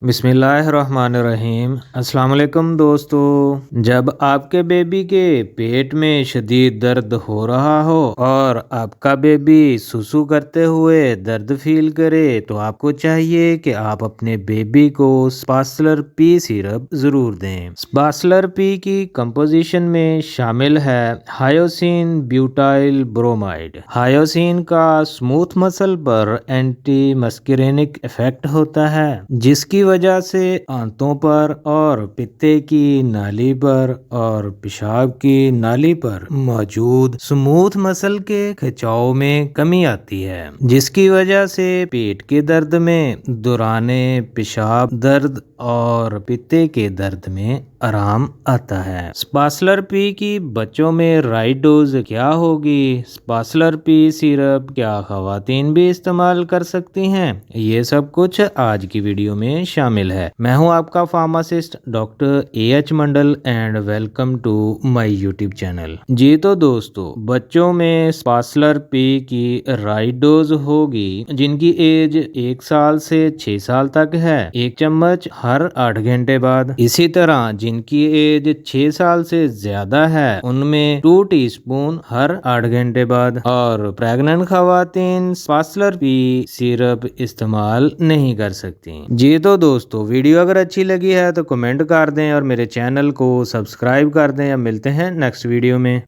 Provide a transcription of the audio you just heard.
बिस्मिल्लाहिर्रहमानिर्रहीम। अस्सलाम वालेकुम दोस्तों, जब आपके बेबी के पेट में शदीद दर्द हो रहा हो और आपका बेबी सुसु करते हुए दर्द फील करे तो आपको चाहिए कि आप अपने बेबी को स्पासलर पी सिरप ज़रूर दें। स्पासलर पी की कंपोजिशन में शामिल है हायोसिन ब्यूटाइल ब्रोमाइड। हायोसिन का स्मूथ मसल पर एंटी मस्करेनिक इफेक्ट होता है, जिसकी वजह से आंतों पर और पित्ते की नाली पर और पेशाब की नाली पर मौजूद स्मूथ मसल के खिंचाव में कमी आती है, जिसकी वजह से पेट के दर्द में, दौराने पेशाब दर्द और पित्ते के दर्द में आराम आता है। स्पासलर पी की बच्चों में राइट डोज क्या होगी? स्पासलर पी सिरप क्या खवातीन भी इस्तेमाल कर सकती हैं? ये सब कुछ आज की वीडियो में शामिल है। मैं हूं आपका pharmacist doctor AH Mandal and welcome to my YouTube channel. जी तो दोस्तों, बच्चों में स्पासलर पी की राइट डोज होगी जिनकी एज 1 साल से 6 साल तक है, 1 चम्मच हर 8 घंटे बाद। इसी तरह जिनकी एज 6 साल से ज्यादा है उनमें 2 टीस्पून हर 8 घंटे बाद। और प्रेग्नेंट खवातीन स्पासलर पी सिरप इस्तेमाल नहीं कर सकती। जी तो दोस्तों, वीडियो अगर अच्छी लगी है तो कमेंट कर दें और मेरे चैनल को सब्सक्राइब कर दें। अब मिलते हैं नेक्स्ट वीडियो में।